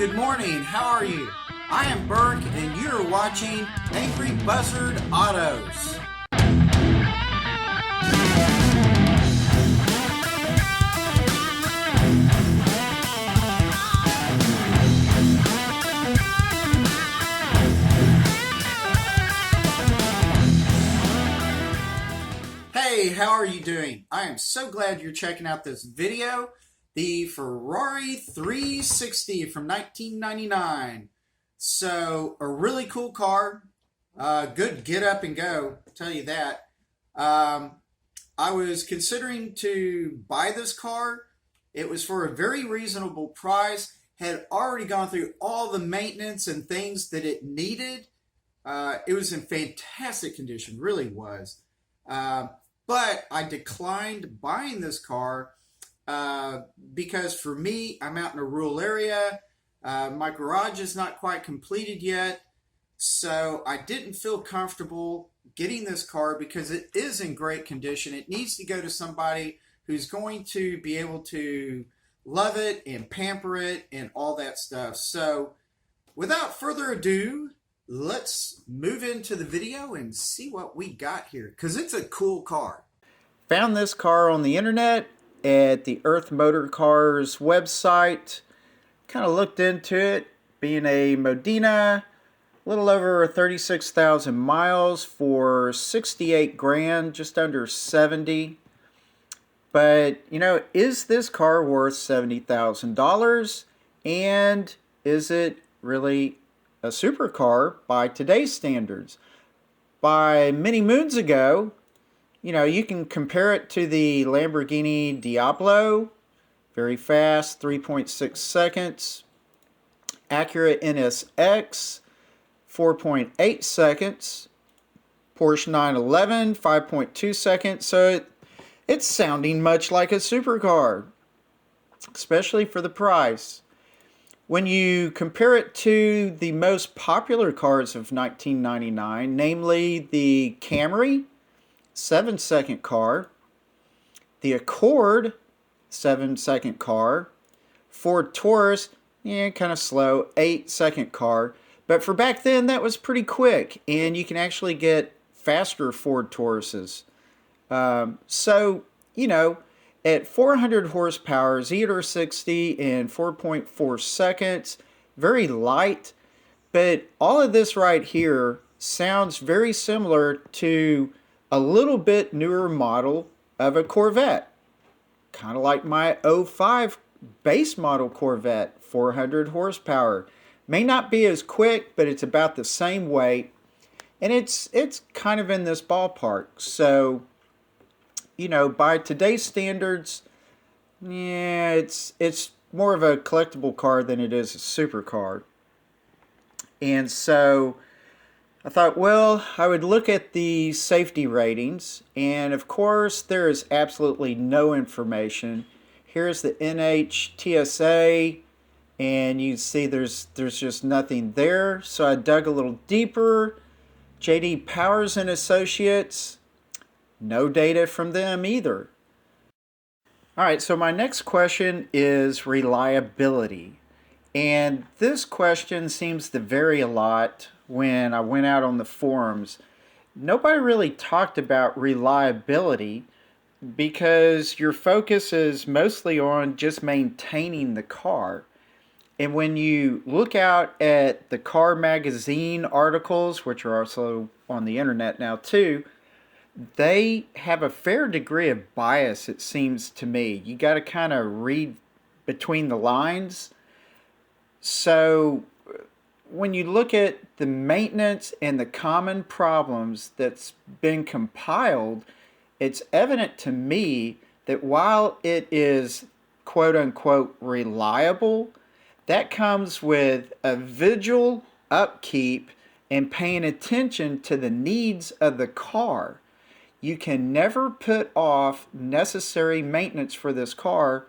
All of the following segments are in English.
good morning. How are you? I am Burke, and you're watching Angry Buzzard Autos. Hey, how are you doing? I am so glad you're checking out this video. The Ferrari 360 from 1999. So, a really cool car. Good get up and go, I'll tell you that. I was considering to buy this car. It was for a very reasonable price. Had already gone through all the maintenance and things that it needed. It was in fantastic condition, really was. But I declined buying this car because for me, I'm out in a rural area. My garage is not quite completed yet. So I didn't feel comfortable getting this car because it is in great condition. It needs to go to somebody who's going to be able to love it and pamper it and all that stuff. So without further ado, let's move into the video and see what we got here, because it's a cool car. Found this car on the internet at the Earth Motor Cars website. Kind of looked into it, being a Modena, a little over 36,000 miles for 68 grand, just under 70. But, you know, is this car worth $70,000? And is it really a supercar by today's standards? By many moons ago, you know, you can compare it to the Lamborghini Diablo. Very fast, 3.6 seconds. Acura NSX, 4.8 seconds. Porsche 911, 5.2 seconds. So it's sounding much like a supercar, especially for the price. When you compare it to the most popular cars of 1999, namely the Camry, 7-second car, the Accord, 7-second car, Ford Taurus, kind of slow, 8-second car. But for back then, that was pretty quick, and you can actually get faster Ford Tauruses. So, you know, at 400 horsepower, Z60 in 4.4 seconds, very light. But all of this right here sounds very similar to a little bit newer model of a Corvette. Kind of like my '05 base model Corvette, 400 horsepower. May not be as quick, but it's about the same weight. And it's kind of in this ballpark. So, you know, by today's standards, yeah, it's more of a collectible car than it is a supercar. And so I thought, well, I would look at the safety ratings, and of course there is absolutely no information. Here's the NHTSA, and you see there's just nothing there. So I dug a little deeper. J.D. Powers and Associates, no data from them either. All right, so my next question is reliability. And this question seems to vary a lot when I went out on the forums. Nobody really talked about reliability because your focus is mostly on just maintaining the car. And when you look out at the car magazine articles, which are also on the internet now too, they have a fair degree of bias, it seems to me. You got to kind of read between the lines. So when you look at the maintenance and the common problems that's been compiled, it's evident to me that while it is quote-unquote reliable, that comes with a vigilant upkeep and paying attention to the needs of the car. You can never put off necessary maintenance for this car,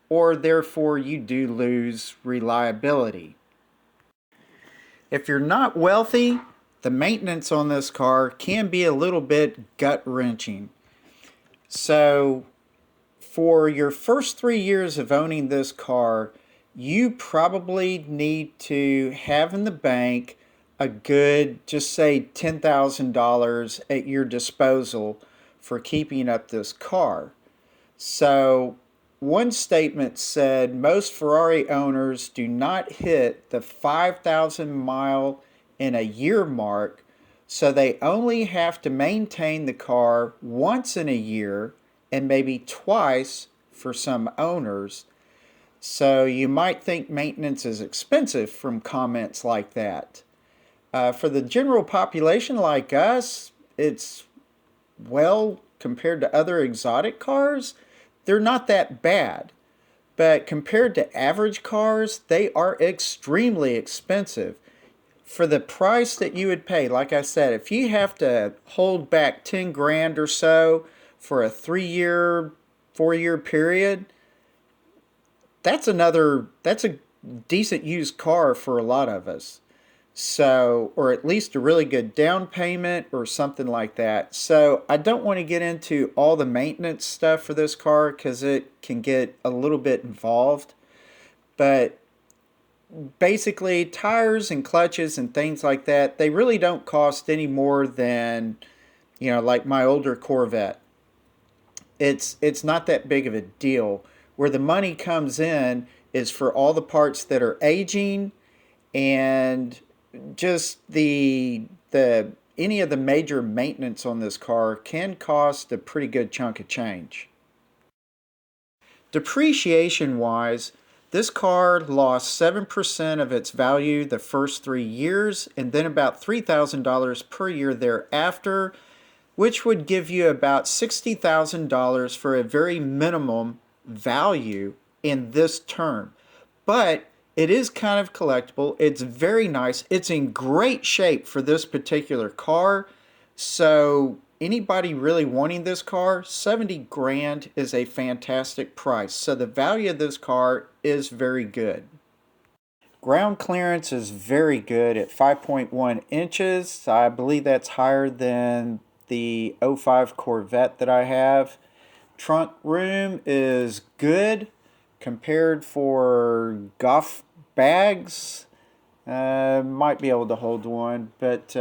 or therefore you do lose reliability. If you're not wealthy, the maintenance on this car can be a little bit gut-wrenching. So for your first 3 years of owning this car, you probably need to have in the bank a good, just say $10,000 at your disposal for keeping up this car. So, one statement said most Ferrari owners do not hit the 5,000 mile in a year mark, so they only have to maintain the car once in a year and maybe twice for some owners. So, you might think maintenance is expensive from comments like that. For the general population like us, it's, well, compared to other exotic cars, they're not that bad. But compared to average cars, they are extremely expensive. For the price that you would pay, like I said, if you have to hold back 10 grand or so for a 3-year, 4-year period, that's a decent used car for a lot of us. So, or at least a really good down payment or something like that. So, I don't want to get into all the maintenance stuff for this car because it can get a little bit involved. But basically, tires and clutches and things like that, they really don't cost any more than, like my older Corvette. It's not that big of a deal. Where the money comes in is for all the parts that are aging and just the any of the major maintenance on this car can cost a pretty good chunk of change. Depreciation wise, this car lost 7% of its value the first 3 years and then about $3,000 per year thereafter, which would give you about $60,000 for a very minimum value in this term. But it is kind of collectible. It's very nice. It's in great shape for this particular car. So anybody really wanting this car, 70 grand is a fantastic price. So the value of this car is very good. Ground clearance is very good at 5.1 inches. I believe that's higher than the '05 Corvette that I have. Trunk room is good compared for golf bags. Might be able to hold one, but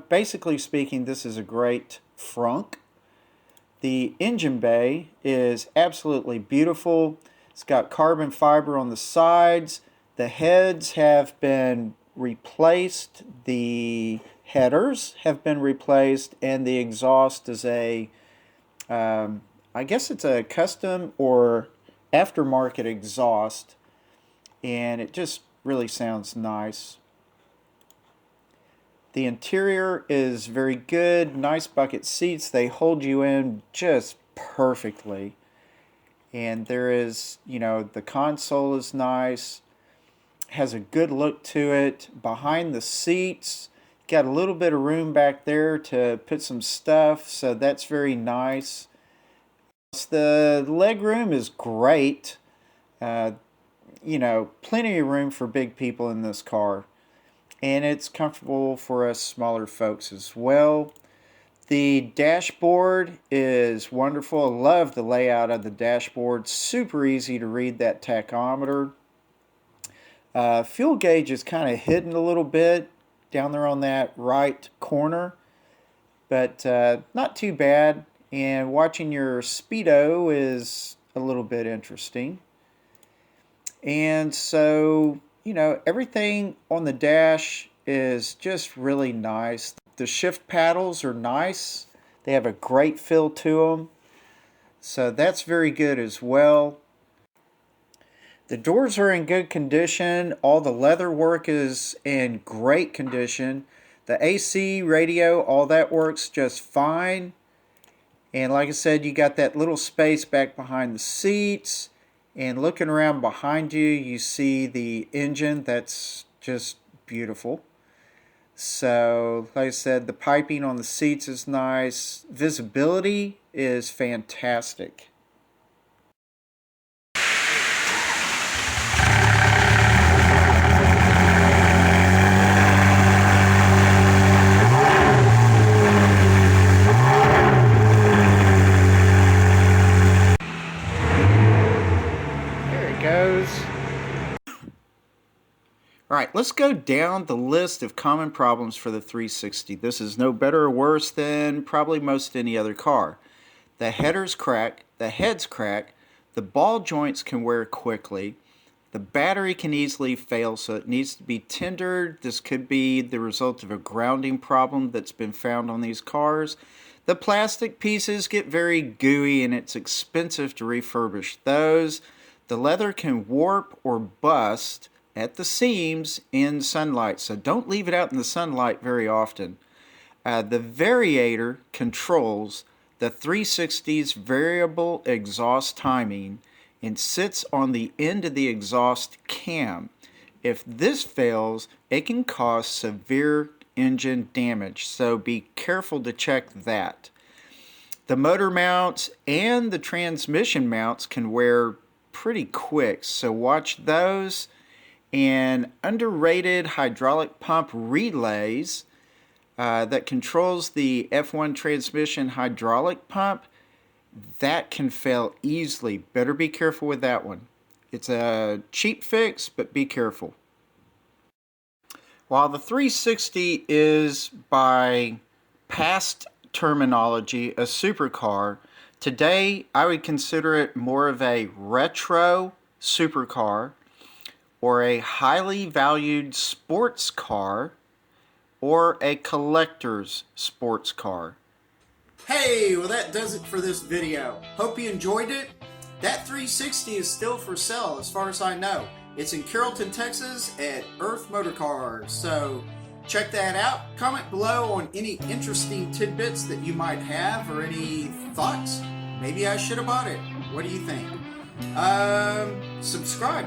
basically speaking, this is a great frunk. The engine bay is absolutely beautiful. It's got carbon fiber on the sides. The heads have been replaced. The headers have been replaced, and the exhaust is I guess it's a custom or aftermarket exhaust, and it just really sounds nice. The interior is very good, nice bucket seats. They hold you in just perfectly. And there is, the console is nice, has a good look to it. Behind the seats, got a little bit of room back there to put some stuff, so that's very nice. The leg room is great. Plenty of room for big people in this car. And it's comfortable for us smaller folks as well. The dashboard is wonderful. I love the layout of the dashboard. Super easy to read that tachometer. Fuel gauge is kind of hidden a little bit down there on that right corner. But not too bad. And watching your speedo is a little bit interesting. And so, everything on the dash is just really nice. The shift paddles are nice. They have a great feel to them. So that's very good as well. The doors are in good condition. All the leather work is in great condition. The AC, radio, all that works just fine. And like I said, you got that little space back behind the seats. And looking around behind you, you see the engine. That's just beautiful. So, like I said, the piping on the seats is nice. Visibility is fantastic. There it goes. let's go down the list of common problems for the 360. This is no better or worse than probably most any other car. The headers crack, the heads crack, the ball joints can wear quickly, the battery can easily fail, so it needs to be tendered. This could be the result of a grounding problem that's been found on these cars. The plastic pieces get very gooey and it's expensive to refurbish those. The leather can warp or bust at the seams in sunlight, so don't leave it out in the sunlight very often. The variator controls the 360's variable exhaust timing and sits on the end of the exhaust cam. If this fails, it can cause severe engine damage, so be careful to check that. The motor mounts and the transmission mounts can wear pretty quick, so watch those. And underrated hydraulic pump relays that controls the F1 transmission hydraulic pump, that can fail easily. Better be careful with that one. It's a cheap fix, but be careful. While the 360 is, by past terminology, a supercar, today I would consider it more of a retro supercar or a highly valued sports car or a collector's sports car. Hey, well that does it for this video. Hope you enjoyed it. That 360 is still for sale as far as I know. It's in Carrollton, Texas at Earth Motor Cars. So check that out. Comment below on any interesting tidbits that you might have or any thoughts. Maybe I should have bought it. What do you think? Subscribe.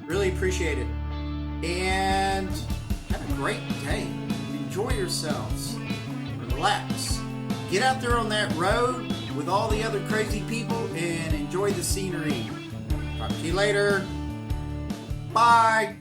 Really appreciate it. And have a great day. Enjoy yourselves. Relax. Get out there on that road with all the other crazy people and enjoy the scenery. Talk to you later. Bye.